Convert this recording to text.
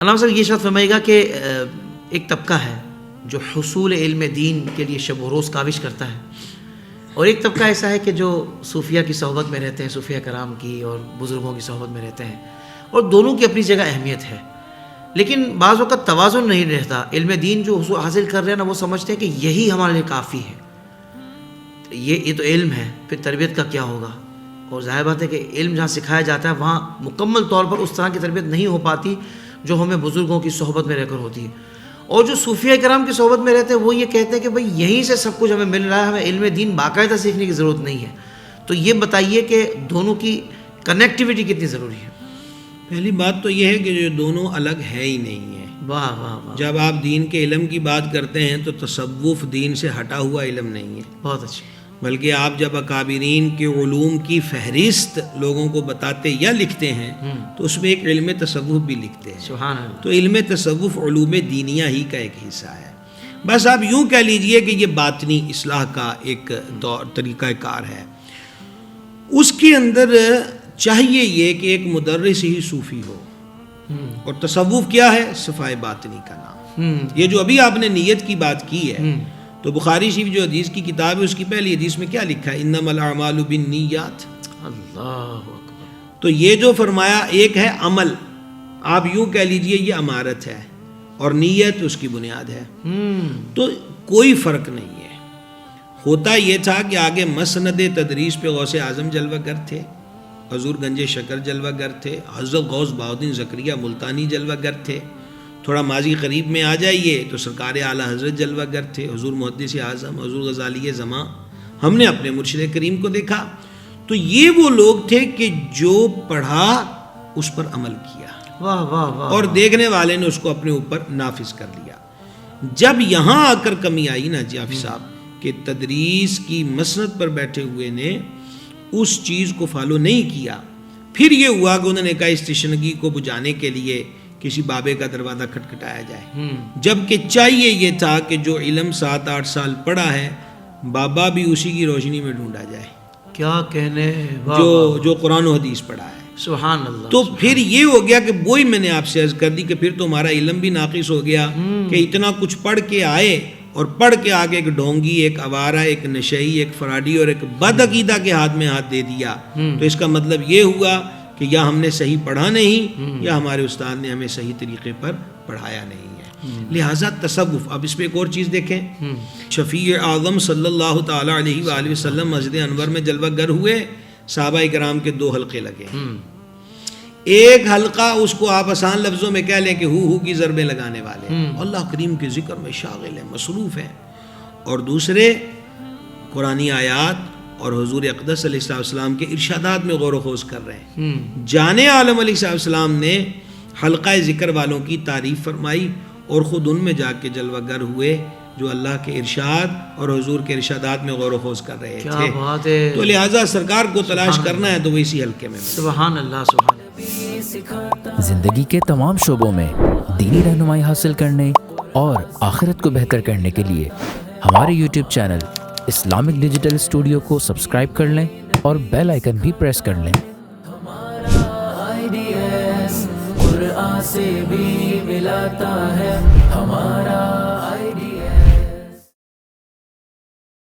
علامہ صاحب یہ شاید فرمائے گا کہ ایک طبقہ ہے جو حصول علم دین کے لیے شب و روز کاوش کرتا ہے، اور ایک طبقہ ایسا ہے کہ جو صوفیہ کی صحبت میں رہتے ہیں، صوفیہ کرام کی اور بزرگوں کی صحبت میں رہتے ہیں، اور دونوں کی اپنی جگہ اہمیت ہے، لیکن بعض وقت توازن نہیں رہتا۔ علم دین جو حاصل کر رہے ہیں نا، وہ سمجھتے ہیں کہ یہی ہمارے لیے کافی ہے، یہ تو علم ہے، پھر تربیت کا کیا ہوگا؟ اور ظاہر بات ہے کہ علم جہاں سکھایا جاتا ہے وہاں مکمل طور پر اس طرح کی تربیت نہیں ہو پاتی جو ہمیں بزرگوں کی صحبت میں رہ کر ہوتی ہے۔ اور جو صوفیہ کرام کی صحبت میں رہتے ہیں وہ یہ کہتے ہیں کہ بھئی یہیں سے سب کچھ ہمیں مل رہا ہے، ہمیں علم دین باقاعدہ سیکھنے کی ضرورت نہیں ہے۔ تو یہ بتائیے کہ دونوں کی کنیکٹیوٹی کتنی ضروری ہے؟ پہلی بات تو یہ ہے کہ جو دونوں الگ ہے ہی نہیں ہے۔ واہ واہ واہ، جب آپ دین کے علم کی بات کرتے ہیں تو تصوف دین سے ہٹا ہوا علم نہیں ہے، بہت اچھی، بلکہ آپ جب اکابرین کے علوم کی فہرست لوگوں کو بتاتے یا لکھتے ہیں تو اس میں ایک علم تصوف بھی لکھتے ہیں۔ سبحان اللہ۔ تو علم تصوف علوم دینیہ ہی کا ایک حصہ ہے۔ بس آپ یوں کہہ لیجئے کہ یہ باطنی اصلاح کا ایک طریقہ کار ہے۔ اس کے اندر چاہیے یہ کہ ایک مدرس ہی صوفی ہو، اور تصوف کیا ہے؟ صفائے باطنی کا نام۔ یہ جو ابھی آپ نے نیت کی بات کی ہے، تو بخاری شریف جو حدیث کی کتاب ہے اس کی پہلی حدیث میں کیا لکھا ہے؟ انما الاعمال بالنیات۔ اللہ اکبر۔ تو یہ جو فرمایا ایک ہے عمل، آپ یوں کہہ لیجئے یہ امارت ہے، اور نیت اس کی بنیاد ہے۔ تو کوئی فرق نہیں ہے۔ ہوتا یہ تھا کہ آگے مسند تدریس پہ غوث اعظم جلوہ گر تھے، حضور گنج شکر جلوہ گر تھے، حضرت غوث بہاؤالدین زکریا ملتانی جلوہ گر تھے۔ تھوڑا ماضی قریب میں آ جائیے تو سرکار اعلیٰ حضرت جلوہ گر تھے، حضور محدث اعظم، حضور غزالی زماں، ہم نے اپنے مرشد کریم کو دیکھا۔ تو یہ وہ لوگ تھے کہ جو پڑھا اس پر عمل کیا، واہ واہ واہ، اور دیکھنے والے نے اس کو اپنے اوپر نافذ کر لیا۔ جب یہاں آ کر کمی آئی نا جی حافظ صاحب کہ تدریس کی مسند پر بیٹھے ہوئے نے اس چیز کو فالو نہیں کیا، پھر یہ ہوا کہ انہوں نے کہا اس تشنگی کو بجھانے کے لیے کسی بابے کا دروازہ کھٹکھٹایا جائے، جبکہ چاہیے یہ تھا کہ جو علم 7-8 سال پڑھا ہے بابا بھی اسی کی روشنی میں ڈھونڈا جائے، کیا کہنے، جو قرآن و حدیث پڑھا ہے۔ سبحان اللہ۔ تو پھر یہ ہو گیا کہ وہی میں نے آپ سے عرض کر دی کہ پھر تو ہمارا علم بھی ناقص ہو گیا کہ اتنا کچھ پڑھ کے آئے اور پڑھ کے آگے ایک ڈھونگی، ایک آوارہ، ایک نشئی، ایک فراڈی اور ایک بد عقیدہ کے ہاتھ میں ہاتھ دے دیا۔ تو اس کا مطلب یہ ہوا کہ یا ہم نے صحیح پڑھا نہیں یا ہمارے استاد نے ہمیں صحیح طریقے پر پڑھایا نہیں ہے۔ لہٰذا تصوف، اب اس پہ ایک اور چیز دیکھیں، شفیع اعظم صلی اللہ تعالی علیہ وآلہ وسلم مسجد انور میں جلوہ گر ہوئے، صحابہ کرام کے 2 حلقے لگے۔ ایک حلقہ اس کو آپ آسان لفظوں میں کہہ لیں کہ ہو کی ضربیں لگانے والے، اللہ کریم کے ذکر میں شاغل ہیں، مصروف ہیں، اور دوسرے قرآنی آیات اور حضور اقدس علیہ السلام کے ارشادات میں غور و خوض کر رہے ہیں۔ جانے عالم علیہ السلام نے حلقہ ذکر والوں کی تعریف فرمائی اور خود ان میں جا کے جلوہ گر ہوئے جو اللہ کے ارشاد اور حضور کے ارشادات میں غور و خوض کر رہے تھے۔ کیا بات ہے۔ تو لہٰذا سرکار کو تلاش کرنا ہے تو وہ اسی حلقے میں۔ سبحان اللہ، سبحان اللہ۔ زندگی کے تمام شعبوں میں دینی رہنمائی حاصل کرنے اور آخرت کو بہتر کرنے کے لیے ہمارے YouTube channel Islamic digital studio کو سبسکرائب کر لیں اور بیل آئیکن بھی پریس کر لیں۔ قرآن سے بھی ملاتا ہے ہمارا